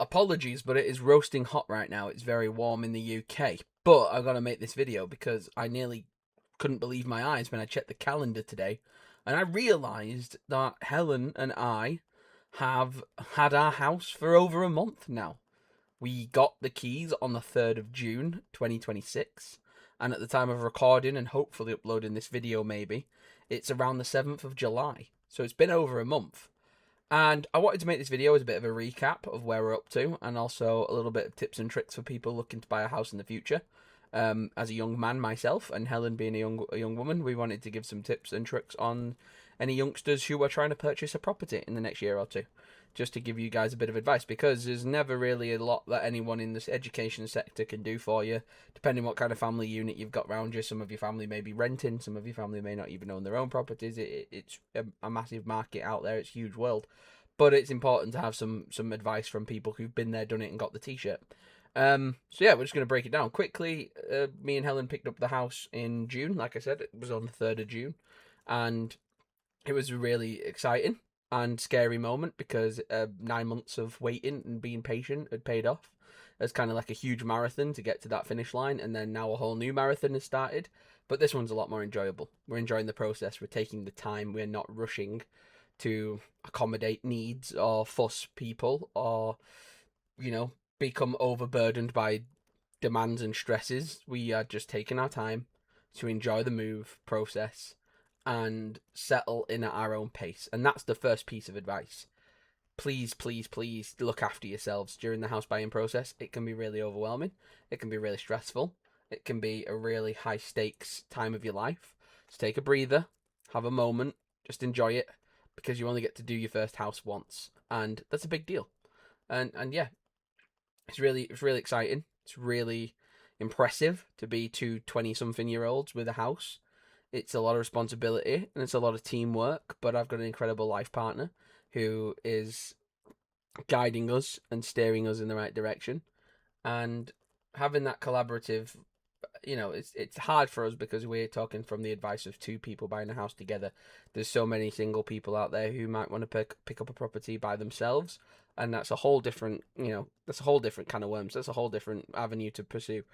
Apologies, but it is roasting hot right now. It's very warm in the UK. But I've got to make this video because I nearly couldn't believe my eyes when I checked the calendar today. And I realised that Helen and I have had our house for over a month now. We got the keys on the 3rd of June 2026. And at the time of recording and hopefully uploading this video, maybe, it's around the 7th of July. So it's been over a month. And I wanted to make this video as a bit of a recap of where we're up to, and also a little bit of tips and tricks for people looking to buy a house in the future. As a young man myself, and Helen being a young woman, we wanted to give some tips and tricks on any youngsters who are trying to purchase a property in the next year or two, just to give you guys a bit of advice, because there's never really a lot that anyone in this education sector can do for you, depending what kind of family unit you've got around you. Some of your family may be renting, some of your family may not even own their own properties. It's a massive market out there. It's a huge world, but it's important to have some advice from people who've been there, done it, and got the t-shirt. So yeah, we're just going to break it down quickly. Me and Helen picked up the house in June. Like I said, it was on the 3rd of June, and it was a really exciting and scary moment because 9 months of waiting and being patient had paid off. It's kind of like a huge marathon to get to that finish line, and then now a whole new marathon has started. But this one's a lot more enjoyable. We're enjoying the process. We're taking the time. We're not rushing to accommodate needs or fuss people or, become overburdened by demands and stresses. We are just taking our time to enjoy the move process and settle in at our own pace. And that's the first piece of advice. Please, please, please look after yourselves during the house buying process. It can be really overwhelming. It can be really stressful. It can be a really high stakes time of your life. So take a breather, have a moment, just enjoy it, because you only get to do your first house once, and that's a big deal. And yeah, it's really exciting. It's really impressive to be two 20-something-year-olds with a house. It's a lot of responsibility and it's a lot of teamwork, but I've got an incredible life partner who is guiding us and steering us in the right direction. And having that collaborative, it's hard for us because we're talking from the advice of two people buying a house together. There's so many single people out there who might want to pick up a property by themselves, and that's a whole different, that's a whole different kind of worms. That's a whole different avenue to pursue.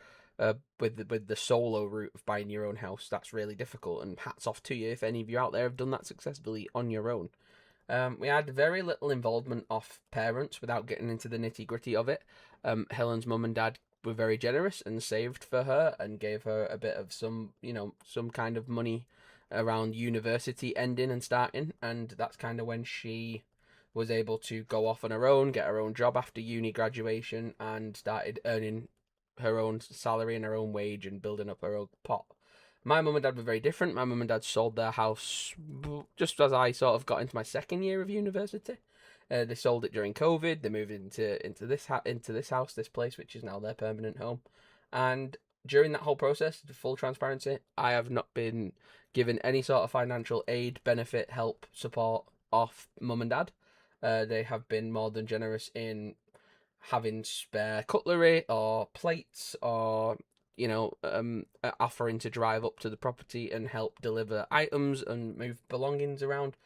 With the solo route of buying your own house, that's really difficult. And hats off to you if any of you out there have done that successfully on your own. We had very little involvement of parents without getting into the nitty gritty of it. Helen's mum and dad were very generous and saved for her and gave her a bit of some kind of money around university ending and starting, and that's kind of when she was able to go off on her own, get her own job after uni graduation, and started earning her own salary and her own wage and building up her own pot. My mum and dad were very different. My mum and dad sold their house just as I sort of got into my second year of university. They sold it during COVID. They moved into this house, this place, which is now their permanent home. And during that whole process, full transparency, I have not been given any sort of financial aid, benefit, help, support off mum and dad. They have been more than generous in having spare cutlery or plates or offering to drive up to the property and help deliver items and move belongings around.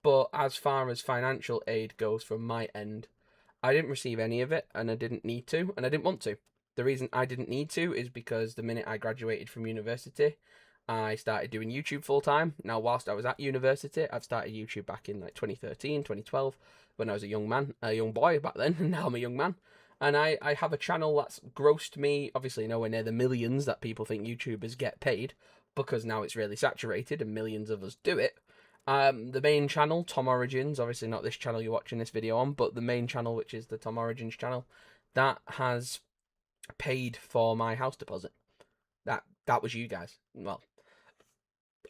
But as far as financial aid goes from my end, I didn't receive any of it, and I didn't need to, and I didn't want to. The reason I didn't need to is because the minute I graduated from university, I started doing YouTube full time. Now, whilst I was at university, I've started YouTube back in like 2013, 2012, when I was a young boy back then, and now I'm a young man. And I have a channel that's grossed me, obviously nowhere near the millions that people think YouTubers get paid, because now it's really saturated and millions of us do it. The main channel, Tom Origins, obviously not this channel you're watching this video on, but the main channel, which is the Tom Origins channel, that has paid for my house deposit. That was you guys. Well,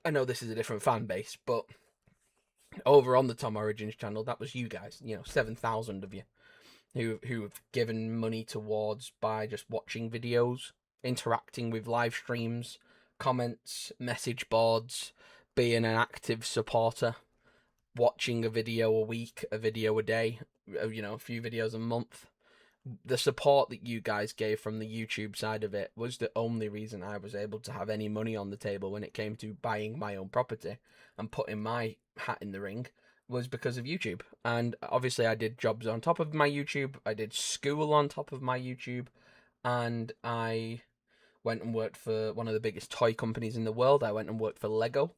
I know this is a different fan base, but over on the Tom Origins channel, that was you guys. 7,000 of you who've given money towards by just watching videos, interacting with live streams, comments, message boards, being an active supporter, watching a video a week, a video a day, a few videos a month. The support that you guys gave from the YouTube side of it was the only reason I was able to have any money on the table when it came to buying my own property and putting my hat in the ring. was because of YouTube. And obviously, I did jobs on top of my YouTube, I did school on top of my YouTube, and I went and worked for one of the biggest toy companies in the world. I went and worked for Lego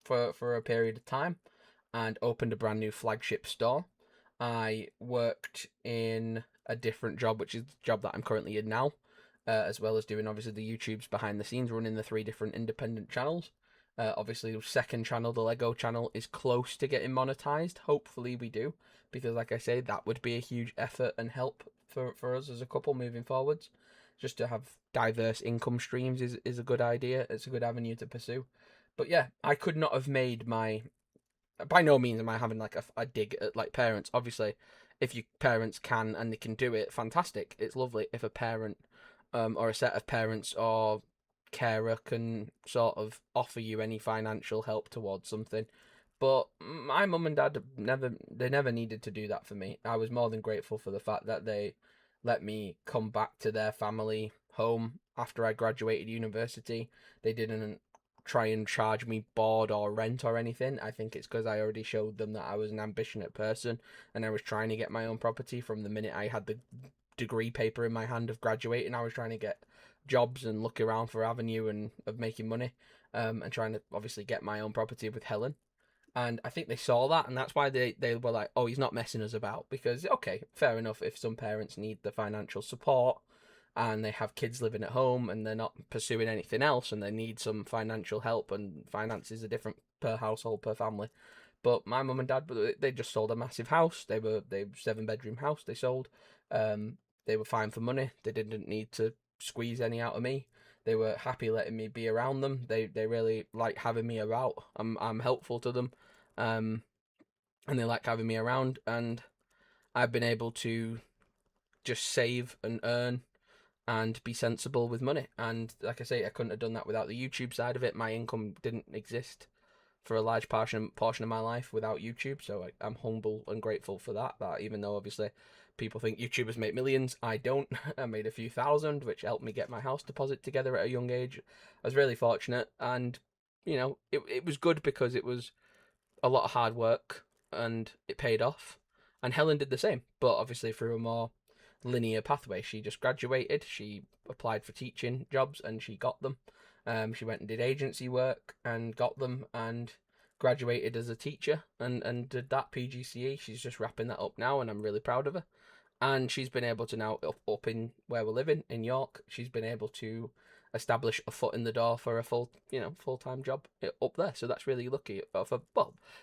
for a period of time and opened a brand new flagship store. I worked in a different job, which is the job that I'm currently in now, as well as doing obviously the YouTubes behind the scenes, running the three different independent channels. Obviously, the second channel, the Lego channel, is close to getting monetized. Hopefully, we do, because like I say, that would be a huge effort and help for us as a couple moving forwards. Just to have diverse income streams is a good idea. It's a good avenue to pursue. But yeah, I could not have made my, by no means am I having like a dig at like parents. Obviously, if your parents can and they can do it, fantastic. It's lovely if a parent, or a set of parents or carer can sort of offer you any financial help towards something. But my mum and dad never needed to do that for me. I was more than grateful for the fact that they let me come back to their family home after I graduated university. They didn't try and charge me board or rent or anything. I think it's because I already showed them that I was an ambitious person and I was trying to get my own property from the minute I had the degree paper in my hand of graduating. I was trying to get jobs and look around for avenue and of making money, and trying to obviously get my own property with Helen. And I think they saw that, and that's why they were like, oh, he's not messing us about. Because, okay, fair enough, if some parents need the financial support and they have kids living at home and they're not pursuing anything else and they need some financial help, and finances are different per household, per family. But my mum and dad, they just sold a massive house. They 7 bedroom house they sold. Um, they were fine for money. They didn't need to squeeze any out of me. They were happy letting me be around them. They really like having me about. I'm helpful to them, um, and they like having me around. And I've been able to just save and earn and be sensible with money. And like I say, I couldn't have done that without the YouTube side of it. My income didn't exist for a large portion of my life without YouTube. So I'm humble and grateful for that. That even though obviously people think YouTubers make millions, I don't. I made a few thousand, which helped me get my house deposit together at a young age. I was really fortunate, and it was good because it was a lot of hard work and it paid off. And Helen did the same, but obviously through a more linear pathway. She just graduated, she applied for teaching jobs and she got them. She went and did agency work and got them, and graduated as a teacher and did that PGCE. She's just wrapping that up now, and I'm really proud of her. And she's been able to now up in where we're living in York. She's been able to establish a foot in the door for a full time job up there. So that's really lucky. Well,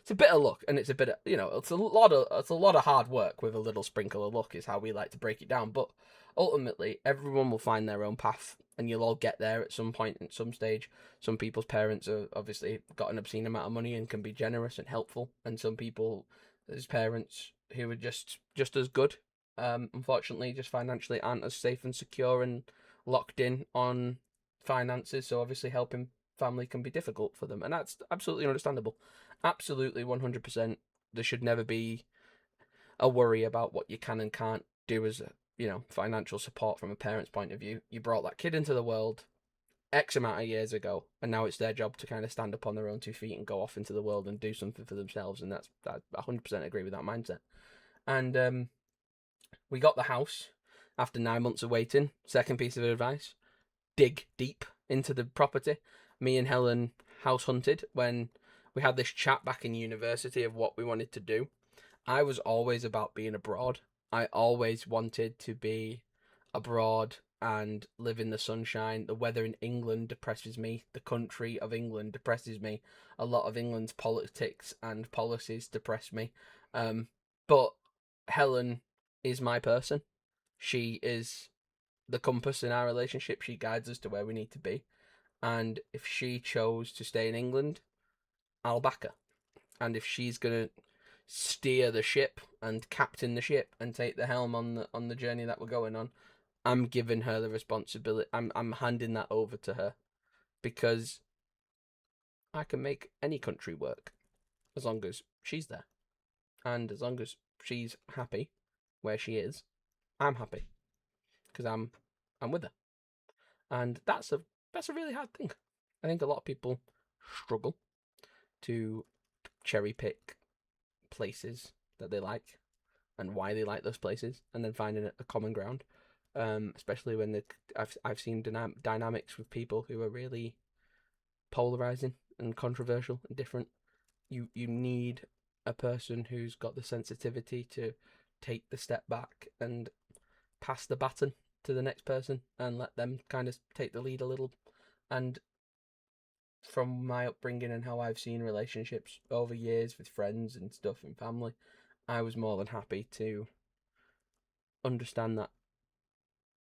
it's a bit of luck, and it's a bit of, it's a lot of hard work with a little sprinkle of luck is how we like to break it down. But ultimately, everyone will find their own path, and you'll all get there at some point, at some stage. Some people's parents have obviously got an obscene amount of money and can be generous and helpful, and some people, as parents who are just as good, unfortunately, just financially aren't as safe and secure and locked in on finances. So obviously, helping family can be difficult for them, and that's absolutely understandable. Absolutely, 100%. There should never be a worry about what you can and can't do as financial support from a parent's point of view. You brought that kid into the world X amount of years ago, and now it's their job to kind of stand up on their own 2 feet and go off into the world and do something for themselves. And I 100% agree with that mindset. And we got the house after 9 months of waiting. Second piece of advice: dig deep into the property. Me and Helen house hunted when we had this chat back in university of what we wanted to do. I was always about being abroad. I always wanted to be abroad and live in the sunshine. The weather in England depresses me. The country of England depresses me. A lot of England's politics and policies depress me. But Helen is my person. She is the compass in our relationship. She guides us to where we need to be. And if she chose to stay in England, I'll back her. And if she's gonna steer the ship and captain the ship and take the helm on the journey that we're going on, I'm giving her the responsibility. I'm handing that over to her, because I can make any country work as long as she's there, and as long as she's happy where she is, I'm happy because I'm with her, and that's a really hard thing. I think a lot of people struggle to cherry pick places that they like and why they like those places, and then finding a common ground. Especially when I've seen dynamics with people who are really polarizing and controversial and different. You need a person who's got the sensitivity to take the step back and pass the baton to the next person and let them kind of take the lead a little. And from my upbringing and how I've seen relationships over years with friends and stuff and family, I was more than happy to understand that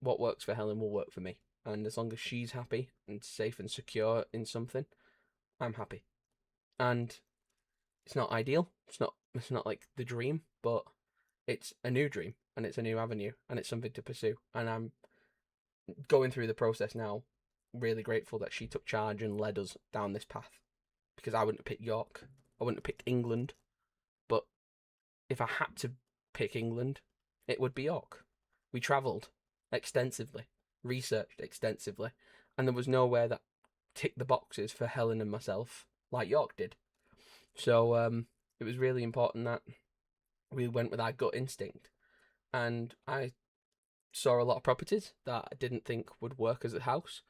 what works for Helen will work for me. And as long as she's happy and safe and secure in something, I'm happy. And it's not ideal. It's not like the dream, but it's a new dream and it's a new avenue and it's something to pursue. And I'm going through the process now, really grateful that she took charge and led us down this path. Because I wouldn't have picked York. I wouldn't have picked England. But if I had to pick England, it would be York. We travelled extensively, researched extensively, and there was nowhere that ticked the boxes for Helen and myself like York did. So it was really important that we went with our gut instinct. And I saw a lot of properties that I didn't think would work as a house,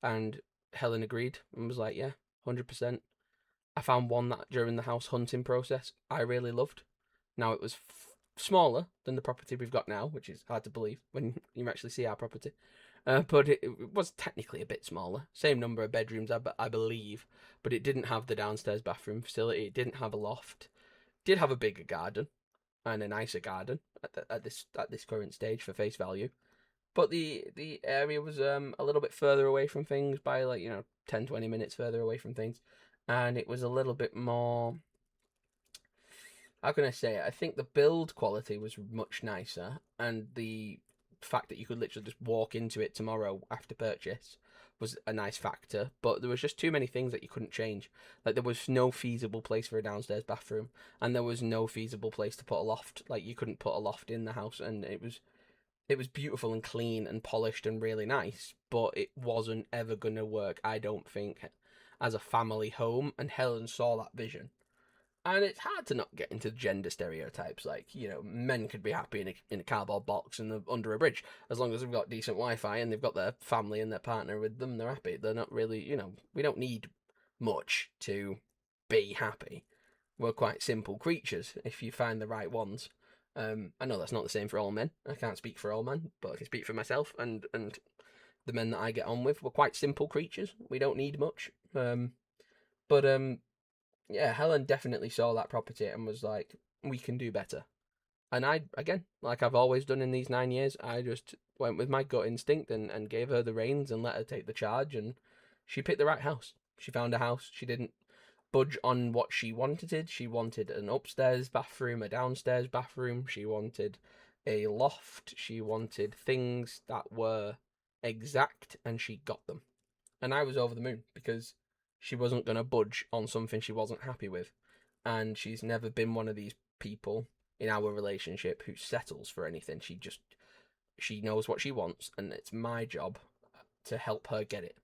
and Helen agreed and was like, yeah, 100%. I found one that during the house hunting process I really loved. Now it was smaller than the property we've got now, which is hard to believe when you actually see our property. But it was technically a bit smaller. Same number of bedrooms, I believe, but it didn't have the downstairs bathroom facility. It didn't have a loft. It did have a bigger garden and a nicer garden at this current stage for face value. But the area was a little bit further away from things by 10-20 minutes further away from things, and it was a little bit more. How can I say it? I think the build quality was much nicer, and the fact that you could literally just walk into it tomorrow after purchase was a nice factor. But there was just too many things that you couldn't change. Like there was no feasible place for a downstairs bathroom, and there was no feasible place to put a loft. Like you couldn't put a loft in the house, and it was beautiful and clean and polished and really nice, but it wasn't ever gonna work, I don't think, as a family home. And Helen saw that vision. And it's hard to not get into gender stereotypes, like, men could be happy in a cardboard box and under a bridge. As long as they've got decent Wi-Fi and they've got their family and their partner with them, they're happy. They're not really, we don't need much to be happy. We're quite simple creatures if you find the right ones. I know that's not the same for all men. I can't speak for all men, but I can speak for myself and the men that I get on with. We're quite simple creatures. We don't need much. But yeah, Helen definitely saw that property and was like, we can do better. And I, again, like I've always done in these 9 years, I just went with my gut instinct and gave her the reins and let her take the charge. And she picked the right house. She found a house. She didn't budge on what she wanted. She wanted an upstairs bathroom, a downstairs bathroom. She wanted a loft. She wanted things that were exact, and she got them. And I was over the moon because she wasn't going to budge on something she wasn't happy with. And she's never been one of these people in our relationship who settles for anything. She knows what she wants, and it's my job to help her get it.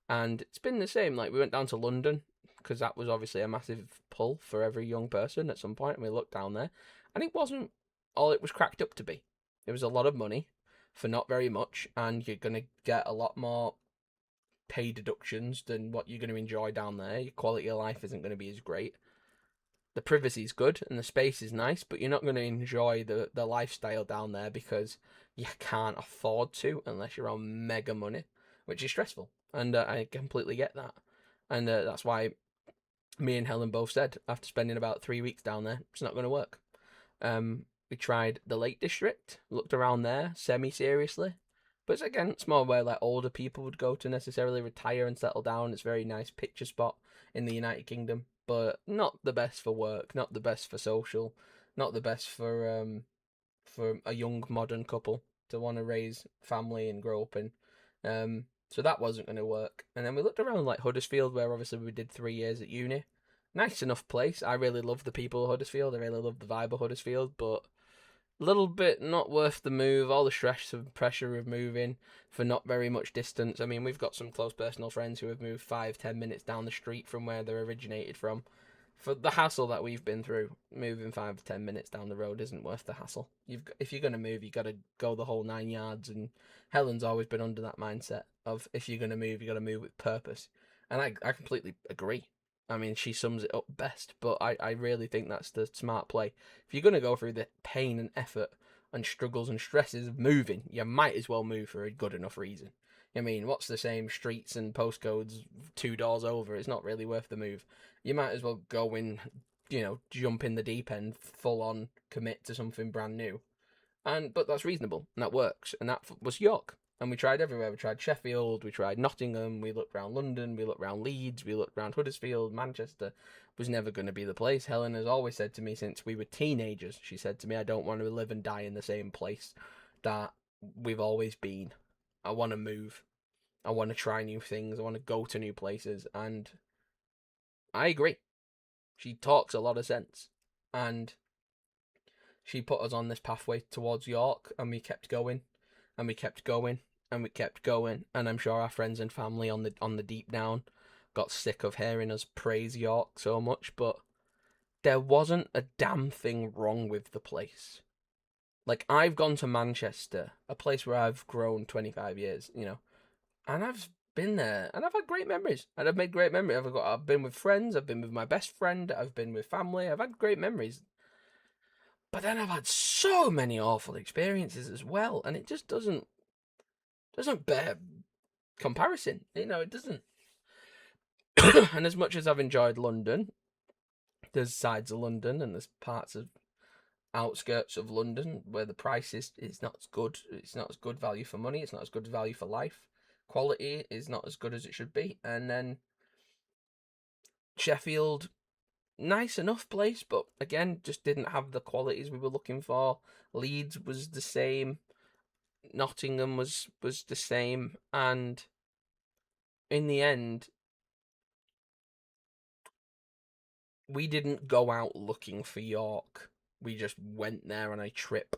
And it's been the same. Like, we went down to London because that was obviously a massive pull for every young person at some point, and we looked down there, and it wasn't all it was cracked up to be. It was a lot of money for not very much, and you're going to get a lot more pay deductions than what you're going to enjoy down there. Your quality of life isn't going to be as great. The privacy is good and the space is nice, but you're not going to enjoy the lifestyle down there because you can't afford to unless you're on mega money, which is stressful. And I completely get that. And that's why me and Helen both said, after spending about 3 weeks down there, it's not going to work. We tried the Lake District, looked around there semi-seriously. But it's, again, it's more where like older people would go to necessarily retire and settle down. It's a very nice picture spot in the United Kingdom, but not the best for work, not the best for social, not the best for a young modern couple to want to raise family and grow up in. So that wasn't going to work. And then we looked around like Huddersfield, where obviously we did 3 years at uni. Nice enough place. I really love the people of Huddersfield. I really love the vibe of Huddersfield, but a little bit not worth the move. All the stress and pressure of moving for not very much distance. I mean, we've got some close personal friends who have moved 5-10 minutes down the street from where they're originated from For the hassle that we've been through, moving 5 to 10 minutes down the road isn't worth the hassle. If you're gonna move, you gotta go the whole 9 yards. And Helen's always been under that mindset of if you're gonna move, you gotta move with purpose. And I completely agree. I mean, she sums it up best. But I really think that's the smart play. If you're gonna go through the pain and effort and struggles and stresses of moving, you might as well move for a good enough reason. I mean, what's the same streets and postcodes 2 doors over? It's not really worth the move. You might as well go in, jump in the deep end, full on commit to something brand new. But that's reasonable and that works. And that was York. And we tried everywhere. We tried Sheffield, we tried Nottingham, we looked around London, we looked around Leeds, we looked around Huddersfield, Manchester. Was never going to be the place. Helen has always said to me since we were teenagers, she said to me, I don't want to live and die in the same place that we've always been. I want to move. I want to try new things. I want to go to new places. And I agree. She talks a lot of sense. And she put us on this pathway towards York, and we kept going, and we kept going, and we kept going. And I'm sure our friends and family on the deep down got sick of hearing us praise York so much, but there wasn't a damn thing wrong with the place. Like, I've gone to Manchester, a place where I've grown 25 years, and I've been there, and I've had great memories, and I've made great memories. I've been with friends, I've been with my best friend, I've been with family, I've had great memories. But then I've had so many awful experiences as well, and it just doesn't bear comparison. It doesn't. And as much as I've enjoyed London, there's sides of London and there's parts of outskirts of London where the price is not as good. It's not as good value for money. It's not as good value for life. Quality is not as good as it should be. And then Sheffield, nice enough place, but again, just didn't have the qualities we were looking for. Leeds was the same. Nottingham was the same. And in the end, we didn't go out looking for York. We just went there on a trip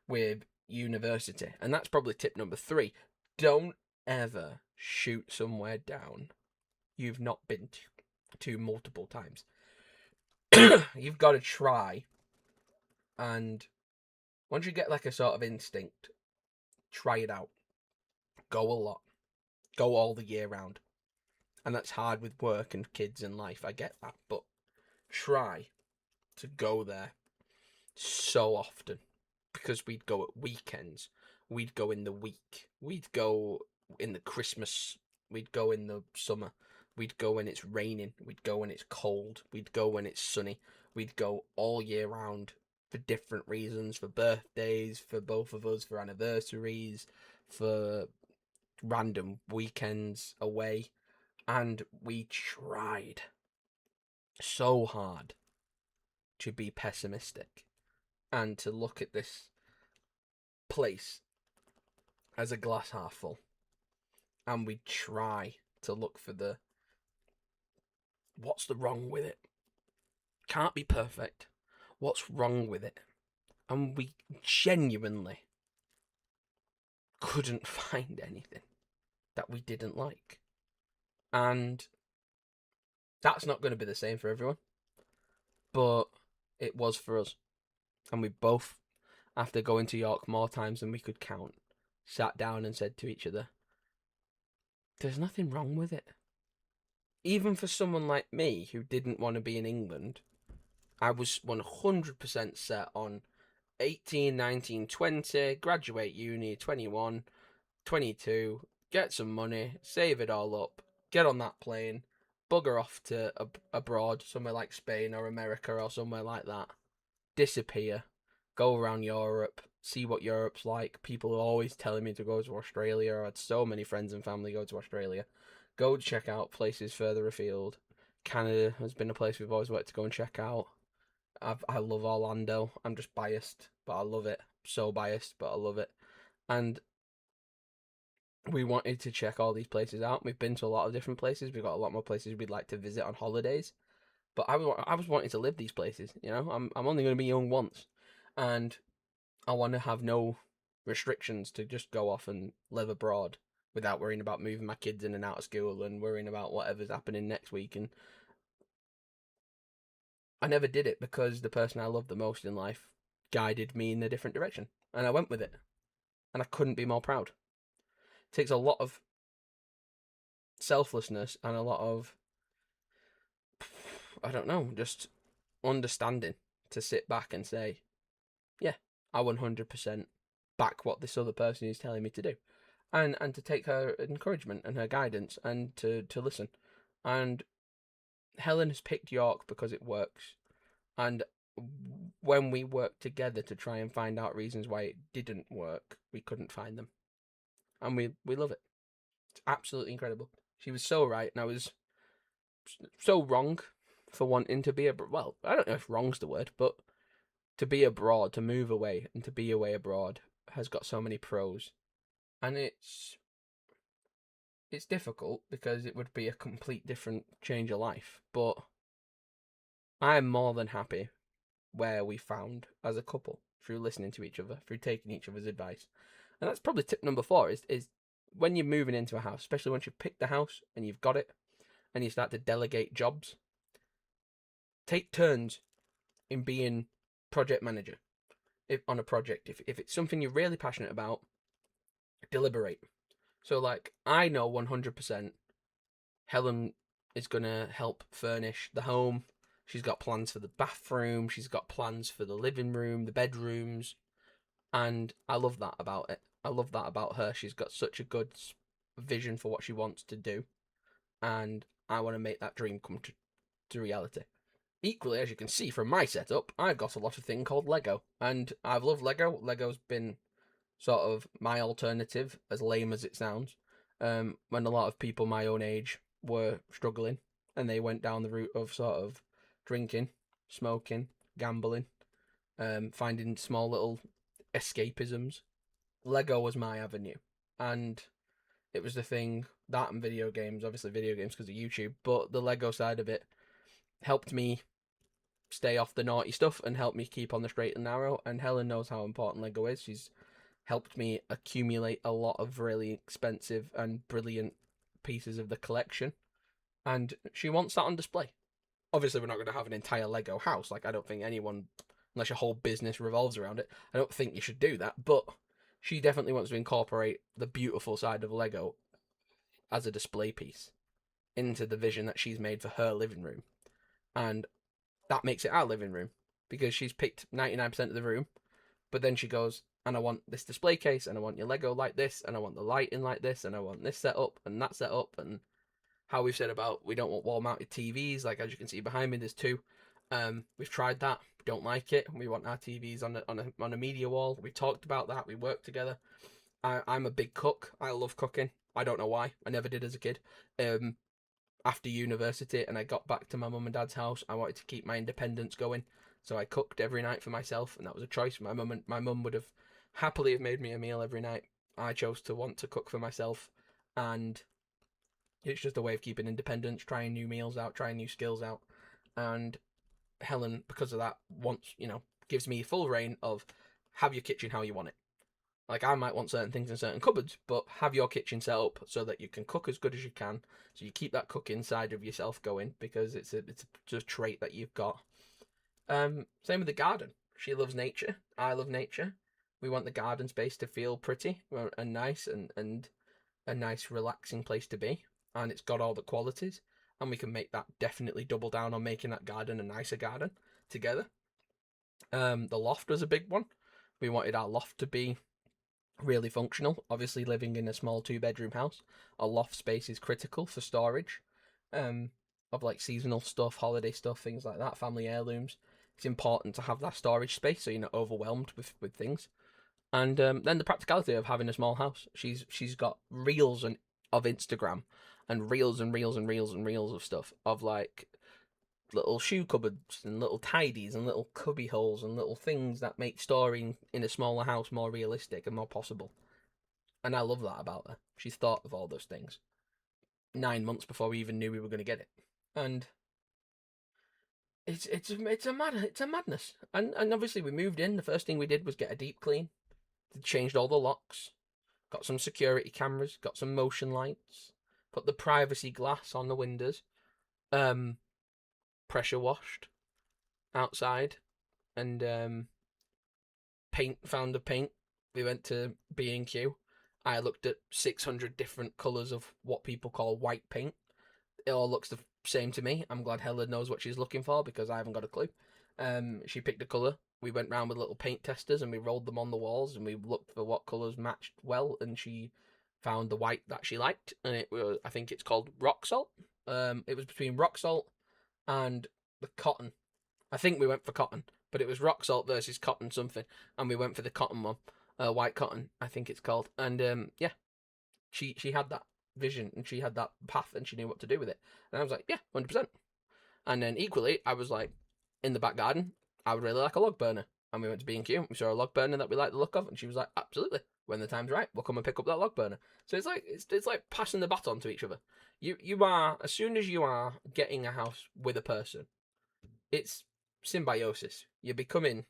with university. And that's probably tip number 3. Don't ever shoot somewhere down you've not been to multiple times. You've got to try. And once you get like a sort of instinct, try it out. Go a lot. Go all the year round. And that's hard with work and kids and life. I get that. But try to go there so often. Because we'd go at weekends. We'd go in the week. We'd go in the Christmas. We'd go in the summer. We'd go when it's raining. We'd go when it's cold. We'd go when it's sunny. We'd go all year round for different reasons. For birthdays, for both of us, for anniversaries, for random weekends away. And we tried so hard to be pessimistic and to look at this place as a glass half full. And we try to look for what's the wrong with it? Can't be perfect. What's wrong with it? And we genuinely couldn't find anything that we didn't like. And that's not going to be the same for everyone. But it was for us. And we both, after going to York more times than we could count, sat down and said to each other, there's nothing wrong with it. Even for someone like me who didn't want to be in England, I was 100% set on 18, 19, 20, graduate uni, 21, 22, get some money, save it all up, get on that plane, bugger off to abroad, somewhere like Spain or America or somewhere like that, disappear, go around Europe, see what Europe's like. People are always telling me to go to Australia. I had so many friends and family go to Australia. Go check out places further afield. Canada has been a place we've always wanted to go and check out. I love Orlando. I'm just biased, but I love it. So biased, but I love it. And we wanted to check all these places out. We've been to a lot of different places. We've got a lot more places we'd like to visit on holidays. But I was wanting to live these places. I'm only going to be young once, and I want to have no restrictions to just go off and live abroad without worrying about moving my kids in and out of school and worrying about whatever's happening next week. And I never did it because the person I love the most in life guided me in a different direction, and I went with it, and I couldn't be more proud. It takes a lot of selflessness and a lot of, I don't know, just understanding to sit back and say, yeah, I 100% back what this other person is telling me to do, and to take her encouragement and her guidance and to listen. And Helen has picked York because it works, and when we worked together to try and find out reasons why it didn't work, we couldn't find them, and we love it. It's absolutely incredible. She was so right, and I was so wrong for wanting to be a, well, I don't know if wrong's the word, but to be abroad, to move away and to be away abroad has got so many pros, and it's difficult because it would be a complete different change of life, but I'm more than happy where we found as a couple through listening to each other, through taking each other's advice. And that's probably tip number 4 is when you're moving into a house, especially once you've picked the house and you've got it and you start to delegate jobs, take turns in being project manager on a project. If it's something you're really passionate about, deliberate. So like I know 100% Helen is going to help furnish the home. She's got plans for the bathroom, she's got plans for the living room, the bedrooms, and I love that about it. I love that about her. She's got such a good vision for what she wants to do, and I want to make that dream come to reality. Equally, as you can see from my setup, I've got a lot of thing called Lego, and I've loved Lego. Lego's been sort of my alternative, as lame as it sounds, when a lot of people my own age were struggling, and they went down the route of sort of drinking, smoking, gambling, finding small little escapisms. Lego was my avenue, and it was the thing that and video games, obviously video games because of YouTube, but the Lego side of it helped me stay off the naughty stuff and helped me keep on the straight and narrow. And Helen knows how important Lego is. She's helped me accumulate a lot of really expensive and brilliant pieces of the collection, and she wants that on display. Obviously, we're not going to have an entire Lego house. Like, I don't think anyone, unless your whole business revolves around it, I don't think you should do that. But she definitely wants to incorporate the beautiful side of Lego as a display piece into the vision that she's made for her living room. And that makes it our living room because she's picked 99% of the room. But then she goes, and I want this display case, and I want your Lego like this, and I want the lighting like this, and I want this set up and that set up, and how we've said about we don't want wall-mounted TVs. Like as you can see behind me, there's 2. We've tried that. We don't like it. We want our TVs on a media wall. We talked about that. We worked together. I'm a big cook. I love cooking. I don't know why. I never did as a kid. After university, and I got back to my mum and dad's house, I wanted to keep my independence going, so I cooked every night for myself, and that was a choice. My mum would have happily have made me a meal every night. I chose to want to cook for myself, and it's just a way of keeping independence, trying new meals out, trying new skills out. And Helen, because of that, wants, gives me full reign of have your kitchen how you want it. Like I might want certain things in certain cupboards, but have your kitchen set up so that you can cook as good as you can. So you keep that cooking side of yourself going because it's a trait that you've got. Same with the garden. She loves nature. I love nature. We want the garden space to feel pretty and nice and a nice relaxing place to be. And it's got all the qualities. And we can make that definitely double down on making that garden a nicer garden together. The loft was a big one. We wanted our loft to be really functional. Obviously, living in a small 2-bedroom house, a loft space is critical for storage of like seasonal stuff, holiday stuff, things like that, family heirlooms. It's important to have that storage space so you're not overwhelmed with things. And then the practicality of having a small house. She's got reels of Instagram and reels and reels and reels and reels of stuff of like little shoe cupboards and little tidies and little cubby holes and little things that make storing in a smaller house more realistic and more possible. And I love that about her. She's thought of all those things 9 months before we even knew we were going to get it, and it's a madness. And obviously we moved in. The first thing we did was get a deep clean. Changed all the locks, got some security cameras, got some motion lights, put the privacy glass on the windows, pressure washed, outside and found a paint. We went to B&Q. I looked at 600 different colours of what people call white paint. It all looks the same to me. I'm glad Helen knows what she's looking for because I haven't got a clue. She picked a colour. We went round with little paint testers and we rolled them on the walls and we looked for what colours matched well. And she found the white that she liked, and it was, I think it's called rock salt. It was between rock salt and the cotton. I think we went for cotton, but it was rock salt versus cotton something, and we went for the cotton one, white cotton, I think it's called. And yeah, she had that vision and she had that path and she knew what to do with it. And I was like, yeah, 100%. And then equally, I was like, in the back garden, I would really like a log burner. And we went to B&Q, we saw a log burner that we liked the look of, and she was like, absolutely. When the time's right, we'll come and pick up that log burner. So it's like passing the baton to each other. You are, as soon as you are getting a house with a person, it's symbiosis. You're becoming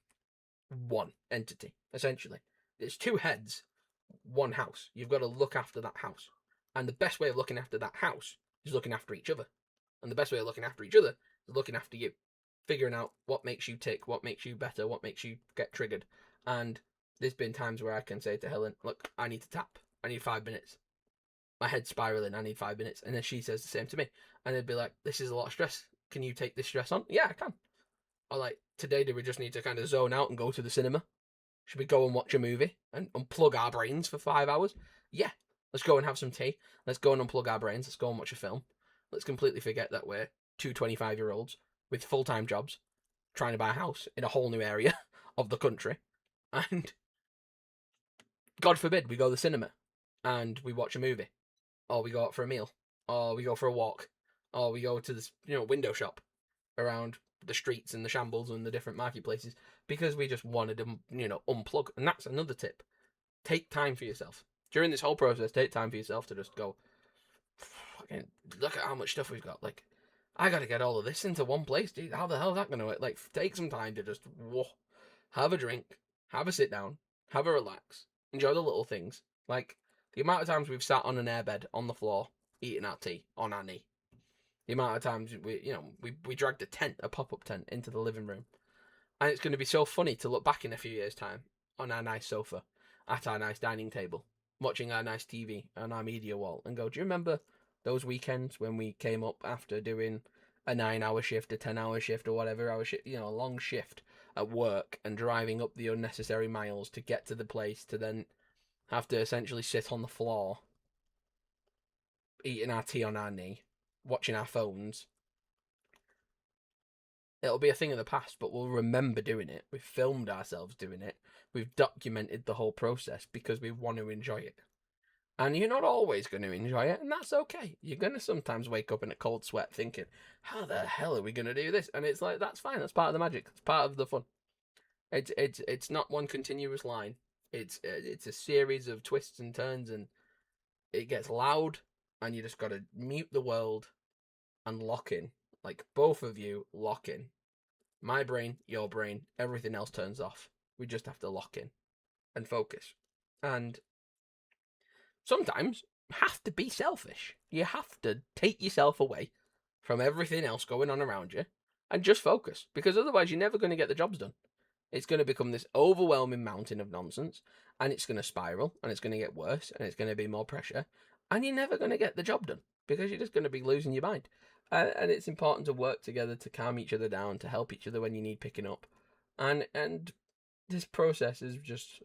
one entity, essentially. It's two heads, one house. You've got to look after that house. And the best way of looking after that house is looking after each other. And the best way of looking after each other is looking after you. Figuring out what makes you tick, what makes you better, what makes you get triggered. And there's been times where I can say to Helen, look, I need to tap. I need 5 minutes. My head's spiraling. I need 5 minutes. And then she says the same to me. And it'd be like, this is a lot of stress. Can you take this stress on? Yeah, I can. Or like, today do we just need to kind of zone out and go to the cinema? Should we go and watch a movie and unplug our brains for 5 hours? Yeah. Let's go and have some tea. Let's go and unplug our brains. Let's go and watch a film. Let's completely forget that we're two 25-year-olds with full-time jobs trying to buy a house in a whole new area of the country. And God forbid we go to the cinema and we watch a movie, or we go out for a meal, or we go for a walk, or we go to this window shop around the streets and the shambles and the different marketplaces because we just wanted to unplug. And that's another tip: take time for yourself during this whole process. Take time for yourself to just go, fucking look at how much stuff we've got. Like, I got to get all of this into one place. Dude, how the hell is that going to work? Like, take some time to just have a drink, have a sit down, have a relax, enjoy the little things. Like the amount of times we've sat on an airbed on the floor eating our tea on our knee. The amount of times we dragged a tent, a pop-up tent, into the living room. And it's going to be so funny to look back in a few years' time on our nice sofa, at our nice dining table, watching our nice TV on our media wall, and go, do you remember those weekends when we came up after doing a 9-hour shift, a 10-hour shift, or whatever hour shift, a long shift at work, and driving up the unnecessary miles to get to the place to then have to essentially sit on the floor, eating our tea on our knee, watching our phones. It'll be a thing of the past, but we'll remember doing it. We've filmed ourselves doing it. We've documented the whole process because we want to enjoy it. And you're not always going to enjoy it, and that's okay. You're going to sometimes wake up in a cold sweat thinking, how the hell are we going to do this? And it's like, that's fine. That's part of the magic. It's part of the fun. It's not one continuous line. It's a series of twists and turns, and it gets loud, and you just got to mute the world and lock in. Like, both of you lock in. My brain, your brain, everything else turns off. We just have to lock in and focus. And sometimes you have to be selfish. You have to take yourself away from everything else going on around you and just focus, because otherwise you're never going to get the jobs done. It's going to become this overwhelming mountain of nonsense, and it's going to spiral, and it's going to get worse, and it's going to be more pressure, and you're never going to get the job done because you're just going to be losing your mind. And it's important to work together to calm each other down, to help each other when you need picking up. And this process is just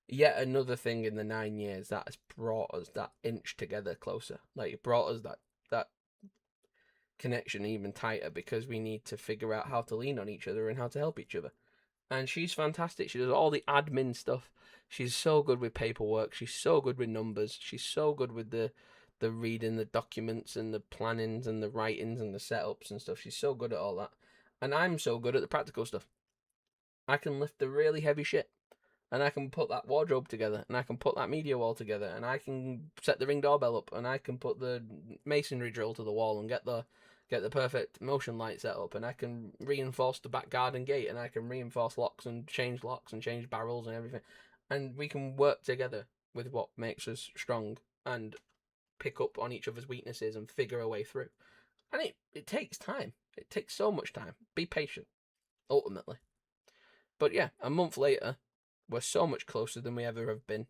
yet another thing in the 9 years that has brought us that inch together closer. Like, it brought us that connection even tighter, because we need to figure out how to lean on each other and how to help each other. And she's fantastic. She does all the admin stuff. She's so good with paperwork. She's so good with numbers. She's so good with the reading the documents and the plannings and the writings and the setups and stuff. She's so good at all that. And I'm so good at the practical stuff. I can lift the really heavy shit. And I can put that wardrobe together. And I can put that media wall together. And I can set the Ring doorbell up. And I can put the masonry drill to the wall and get the perfect motion light set up. And I can reinforce the back garden gate. And I can reinforce locks and change barrels and everything. And we can work together with what makes us strong and pick up on each other's weaknesses and figure a way through. And it takes time. It takes so much time. Be patient. ultimately. But yeah, a month later, we're so much closer than we ever have been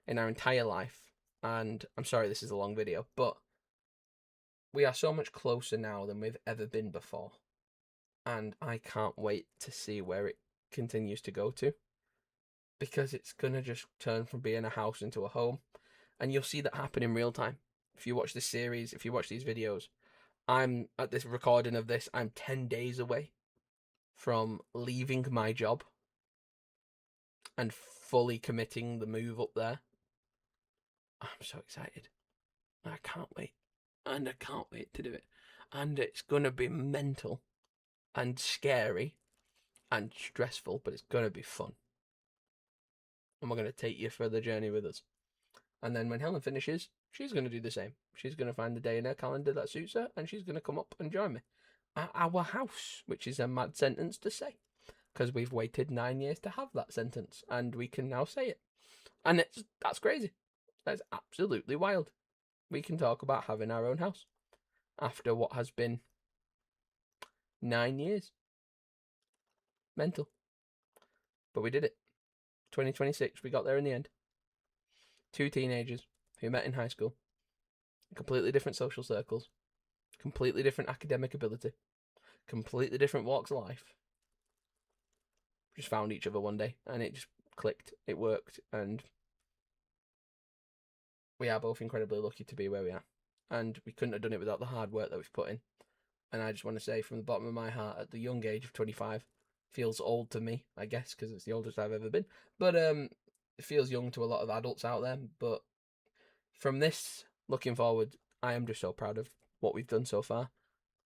in our entire life. And I'm sorry this is a long video, but we are so much closer now than we've ever been before. And I can't wait to see where it continues to go to, because it's gonna just turn from being a house into a home. And you'll see that happen in real time. If you watch this series, if you watch these videos, I'm at this recording of this, I'm 10 days away from leaving my job and fully committing the move up there. I'm so excited. I can't wait. And I can't wait to do it. And it's gonna be mental and scary and stressful, but it's gonna be fun. And we're gonna take you for the journey with us. And then when Helen finishes, she's gonna do the same. She's gonna find the day in her calendar that suits her, and she's gonna come up and join me at our house, which is a mad sentence to say, because we've waited 9 years to have that sentence, and we can now say it. And that's crazy. That's absolutely wild. We can talk about having our own house after what has been 9 years. Mental. But we did it. 2026, we got there in the end. 2 teenagers who met in high school, completely different social circles, completely different academic ability, completely different walks of life, just found each other one day, and it just clicked. It worked, and we are both incredibly lucky to be where we are. And we couldn't have done it without the hard work that we've put in. And I just want to say, from the bottom of my heart, at the young age of 25, feels old to me, I guess, because it's the oldest I've ever been. But it feels young to a lot of adults out there. But from this, looking forward, I am just so proud of what we've done so far.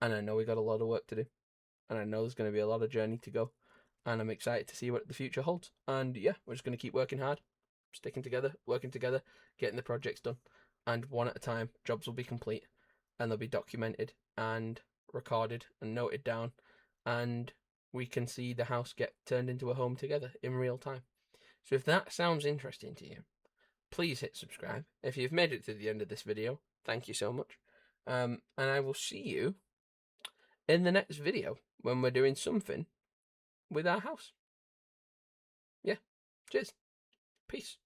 And I know we got a lot of work to do. And I know there's going to be a lot of journey to go. And I'm excited to see what the future holds. And yeah, we're just going to keep working hard, sticking together, working together, getting the projects done. And one at a time, jobs will be complete. And they'll be documented and recorded and noted down. And we can see the house get turned into a home together in real time. So if that sounds interesting to you, please hit subscribe. If you've made it to the end of this video, thank you so much. And I will see you in the next video when we're doing something with our house. Yeah. Cheers. Peace.